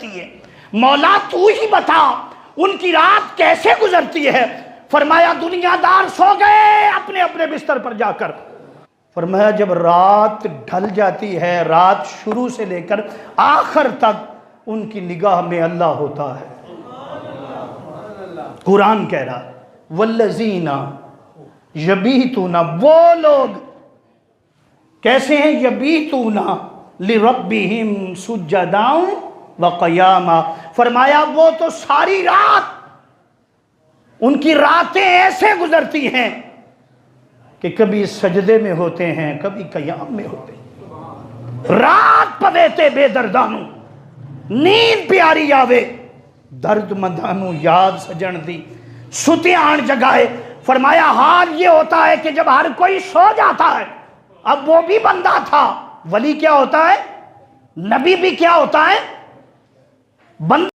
गुजरती है। मौला तू ही बता उनकी रात कैसे गुजरती है। फरमाया दुनियादार सो गए अपने अपने बिस्तर पर जाकर। फरमाया जब रात ढल जाती है, रात शुरू से लेकर आखिर तक उनकी निगाह में अल्लाह होता है। कुरान कह रहा वल्लज़ीना यबीतूना, वो लोग कैसे हैं, यबीतूना लिरब्बिहिम सुज्जदान व क़यामा। फरमाया वो तो सारी रात, उनकी रातें ऐसे गुजरती हैं कि कभी सजदे में होते हैं, कभी क़याम में होते हैं। रात पवेते बेदर्दानू, नींद प्यारी आवे, दर्द मंदानू याद सजन दी, सुते आन जगाए। फरमाया हाल ये होता है कि जब हर कोई सो जाता है, अब वो भी बंदा था, वली क्या होता है, नबी भी क्या होता है, बंदा।